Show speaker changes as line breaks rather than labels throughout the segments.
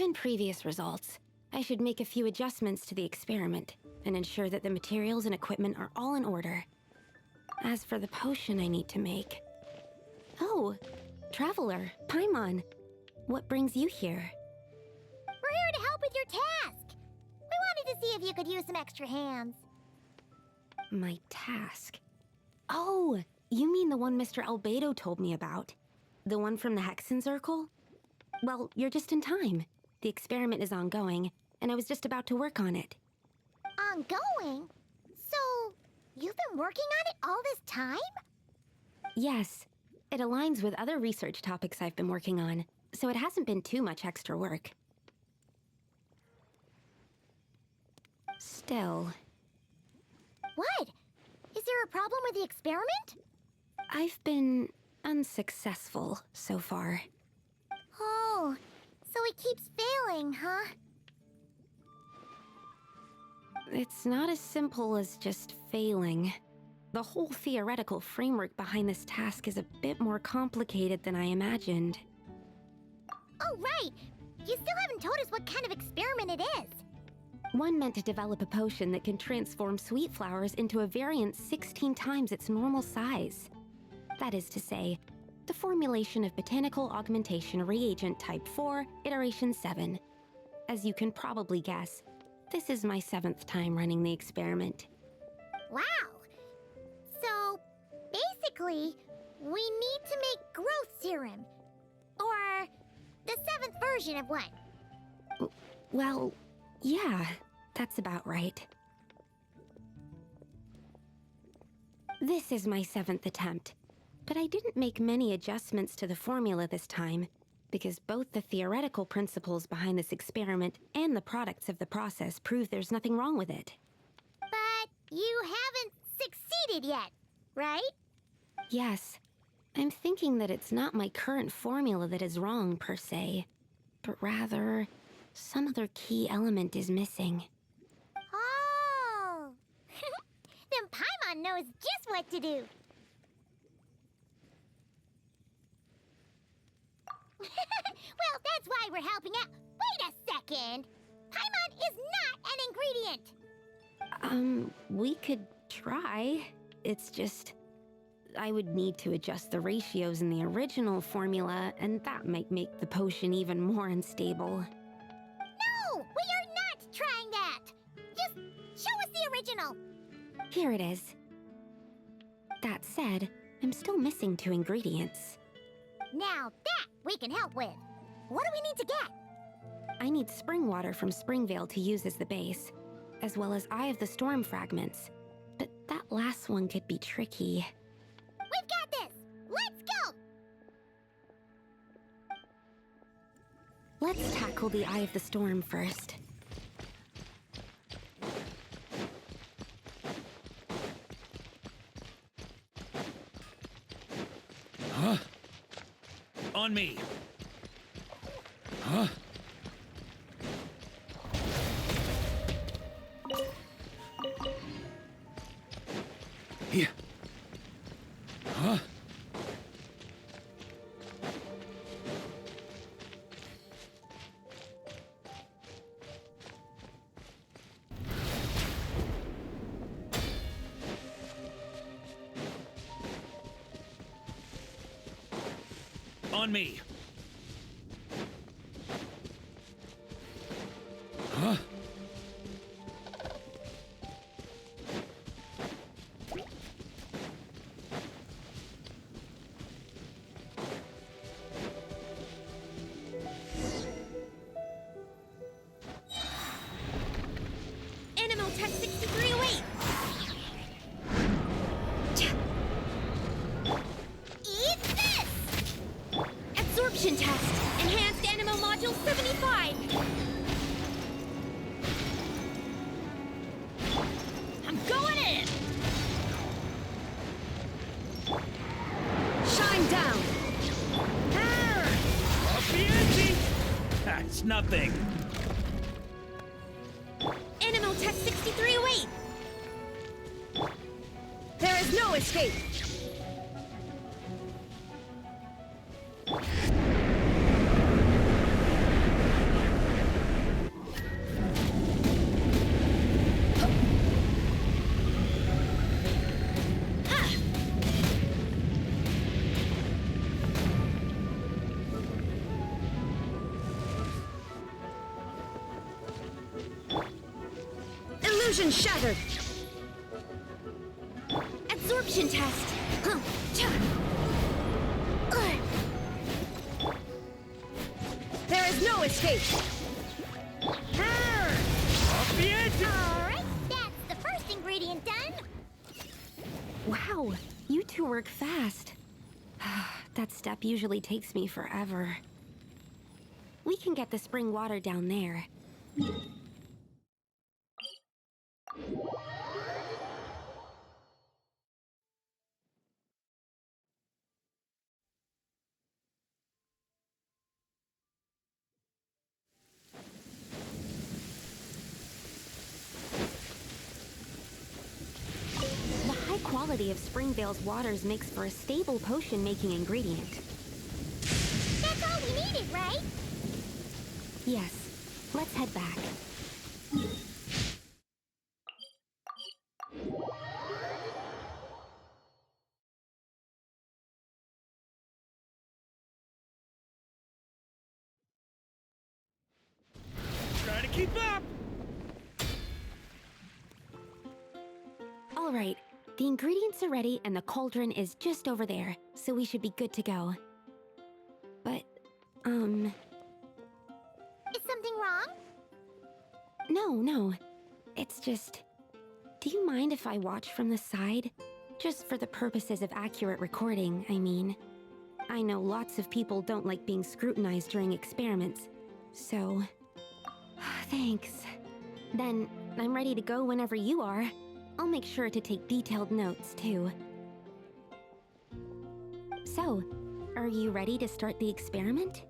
Given previous results, I should make a few adjustments to the experiment and ensure that the materials and equipment are all in order. As for the potion I need to make... Oh, Traveler, Paimon, what brings you here?
We're here to help with your task. We wanted to see if you could use some extra hands.
My task? Oh, you mean the one Mr. Albedo told me about? The one from the Hexen Circle? Well, you're just in time. The experiment is ongoing, and I was just about to work on it.
Ongoing? So, you've been working on it all this time?
Yes. It aligns with other research topics I've been working on, so it hasn't been too much extra work. Still...
What? Is there a problem with the experiment?
I've been unsuccessful so far.
Oh, so it keeps failing, huh?
It's not as simple as just failing. The whole theoretical framework behind this task is a bit more complicated than I imagined.
Oh, right! You still haven't told us what kind of experiment it is.
One meant to develop a potion that can transform sweet flowers into a variant 16 times its normal size. That is to say, the formulation of Botanical Augmentation Reagent Type 4, Iteration 7. As you can probably guess, this is my 7th time running the experiment.
Wow! So, basically, we need to make growth serum. Or the 7th version of one.
Well, yeah, that's about right. This is my 7th attempt, but I didn't make many adjustments to the formula this time, because both the theoretical principles behind this experiment and the products of the process prove there's nothing wrong with it.
But you haven't succeeded yet, right?
Yes. I'm thinking that it's not my current formula that is wrong, per se, but rather, some other key element is missing.
Oh! Then Paimon knows just what to do. Well, that's why we're helping out. Wait a second! Paimon is not an ingredient!
We could try. It's just... I would need to adjust the ratios in the original formula, and that might make the potion even more unstable.
No! We are not trying that! Just show us the original!
Here it is. That said, I'm still missing 2 ingredients.
Now that we can help with. What do we need to get?
I need spring water from Springvale to use as the base, as well as Eye of the Storm fragments. But that last one could be tricky.
We've got this! Let's go!
Let's tackle the Eye of the Storm first.
Huh? On me. Huh? Here. Huh? On me. Huh?
Tech 6308! Eat this! Absorption test! Enhanced Animo Module 75! I'm going in!
Shine down!
Off the edgy! That's nothing.
Animo Tech 6308!
There is no escape!
Illusion shattered!
Absorption test.
There is no escape!
Off the edge!
Alright, that's the first ingredient done.
Wow, you two work fast. That step usually takes me forever. We can get the spring water down there. The high quality of Springvale's waters makes for a stable potion-making ingredient.
That's all we needed, right?
Yes, let's head back.
Try to keep up!
All right, the ingredients are ready and the cauldron is just over there, so we should be good to go. But,
Is something wrong?
no. It's just... Do you mind if I watch from the side? Just for the purposes of accurate recording, I mean. I know lots of people don't like being scrutinized during experiments, so... Thanks. Then, I'm ready to go whenever you are. I'll make sure to take detailed notes, too. So, are you ready to start the experiment?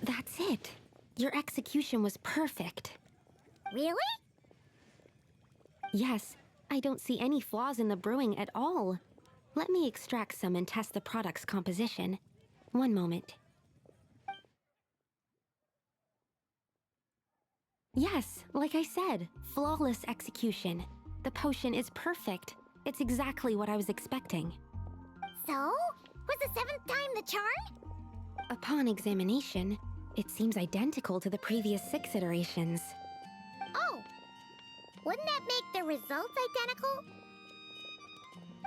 That's it. Your execution was perfect.
Really?
Yes, I don't see any flaws in the brewing at all. Let me extract some and test the product's composition. One moment. Yes, like I said, flawless execution. The potion is perfect. It's exactly what I was expecting.
So, was the 7th time the charm?
Upon examination, it seems identical to the previous 6 iterations.
Oh, wouldn't that make the results identical?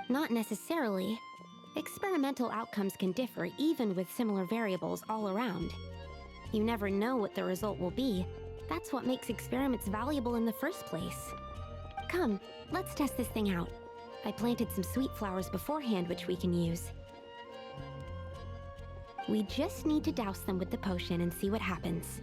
Not necessarily. Experimental outcomes can differ even with similar variables all around. You never know what the result will be. That's what makes experiments valuable in the first place. Come, let's test this thing out. I planted some sweet flowers beforehand which we can use. We just need to douse them with the potion and see what happens.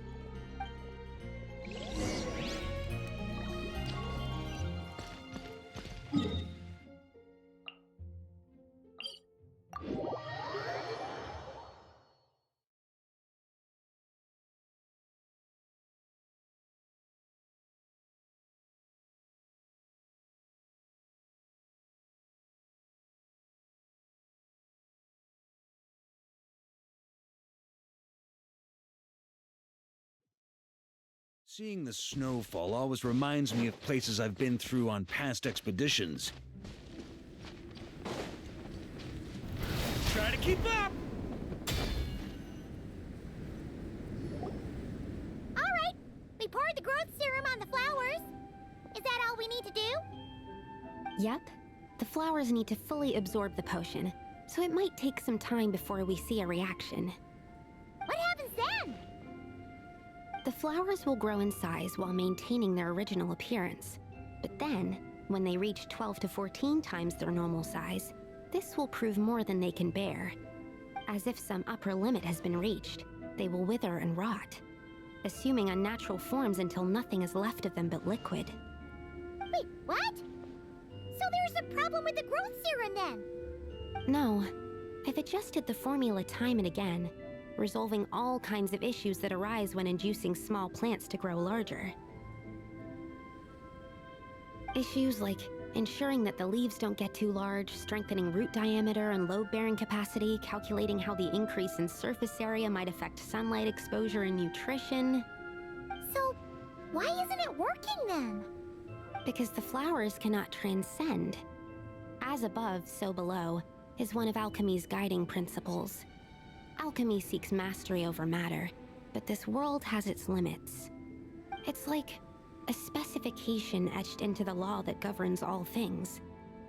Seeing the snowfall always reminds me of places I've been through on past expeditions. Try to keep up!
Alright, we poured the growth serum on the flowers. Is that all we need to do?
Yep. The flowers need to fully absorb the potion, so it might take some time before we see a reaction.
What happens then?
The flowers will grow in size while maintaining their original appearance. But then, when they reach 12 to 14 times their normal size, this will prove more than they can bear. As if some upper limit has been reached, they will wither and rot, assuming unnatural forms until nothing is left of them but liquid.
Wait, what? So there's a problem with the growth serum then?
No, I've adjusted the formula time and again, resolving all kinds of issues that arise when inducing small plants to grow larger. Issues like ensuring that the leaves don't get too large, strengthening root diameter and load-bearing capacity, calculating how the increase in surface area might affect sunlight exposure and nutrition.
So, why isn't it working then?
Because the flowers cannot transcend. As above, so below, is one of alchemy's guiding principles. Alchemy seeks mastery over matter, but this world has its limits. It's like a specification etched into the law that governs all things.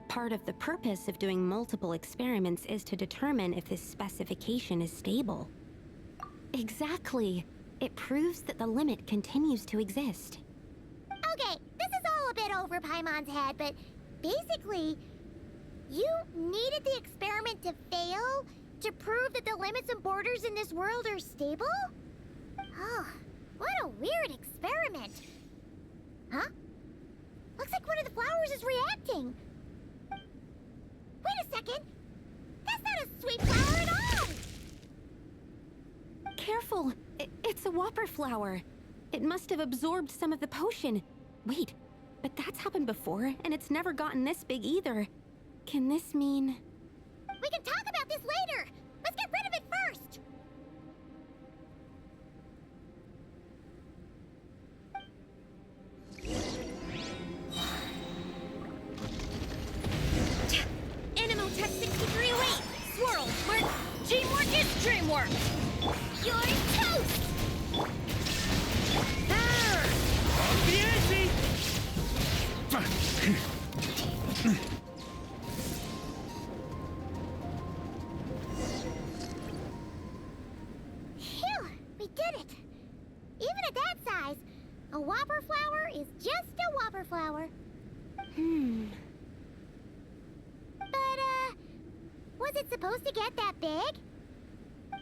Part of the purpose of doing multiple experiments is to determine if this specification is stable. Exactly. It proves that the limit continues to exist.
Okay, this is all a bit over Paimon's head, but basically, you needed the experiment to fail to prove that the limits and borders in this world are stable? Oh, what a weird experiment. Huh? Looks like one of the flowers is reacting. Wait a second. That's not a sweet flower at all!
Careful! It's a whopper flower. It must have absorbed some of the potion. Wait, but that's happened before, and it's never gotten this big either. Can this mean...
We can talk about this later! Let's get rid of it first!
Animotech 6308! Swirl! Work! Teamwork is dreamwork!
You're toast!
Off the ante!
Phew! We did it! Even at that size, a whopper flower is just a whopper flower. But, was it supposed to get that big?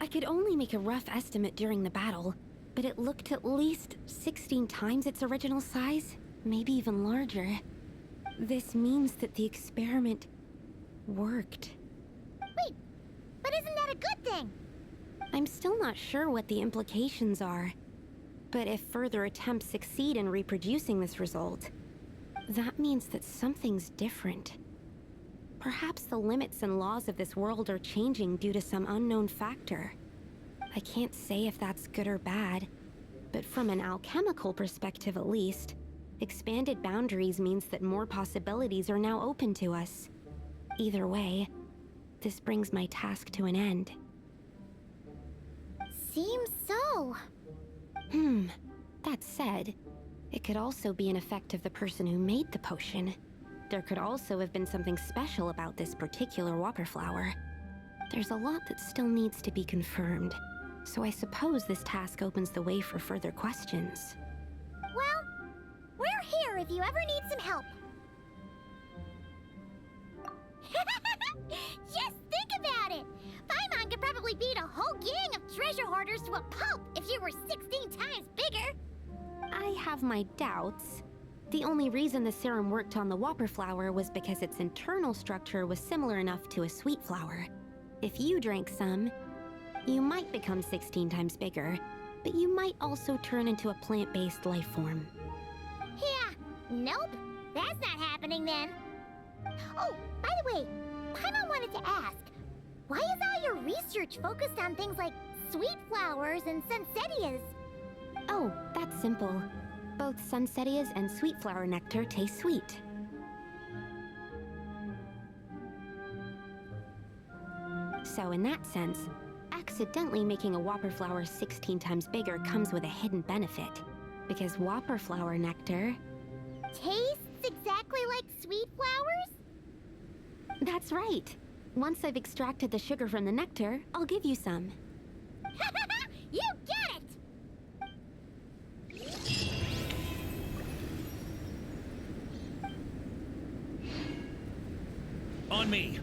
I could only make a rough estimate during the battle, but it looked at least 16 times its original size, maybe even larger. This means that the experiment worked.
Wait, but isn't that a good thing?
I'm still not sure what the implications are, but if further attempts succeed in reproducing this result, that means that something's different. Perhaps the limits and laws of this world are changing due to some unknown factor. I can't say if that's good or bad, But from an alchemical perspective at least, expanded boundaries means that more possibilities are now open to us. Either way, this brings my task to an end.
Seems so.
That said, it could also be an effect of the person who made the potion. There could also have been something special about this particular whopper flower. There's a lot that still needs to be confirmed, so I suppose this task opens the way for further questions.
Well, we're here if you ever need some help. Just think about it! Paimon could probably beat a whole gang of treasure hoarders to a pulp if you were 16 times bigger!
I have my doubts. The only reason the serum worked on the whopper flower was because its internal structure was similar enough to a sweet flower. If you drank some, you might become 16 times bigger, but you might also turn into a plant-based life form.
Yeah, nope. That's not happening then. Oh, by the way, Paimon wanted to ask, why is all your research focused on things like sweet flowers and sunsettias?
Oh, that's simple. Both sunsettias and sweet flower nectar taste sweet. So in that sense, accidentally making a whopper flower 16 times bigger comes with a hidden benefit. Because whopper flower nectar...
Tastes exactly like sweet flowers?
That's right. Once I've extracted the sugar from the nectar, I'll give you some.
You get it!
On me!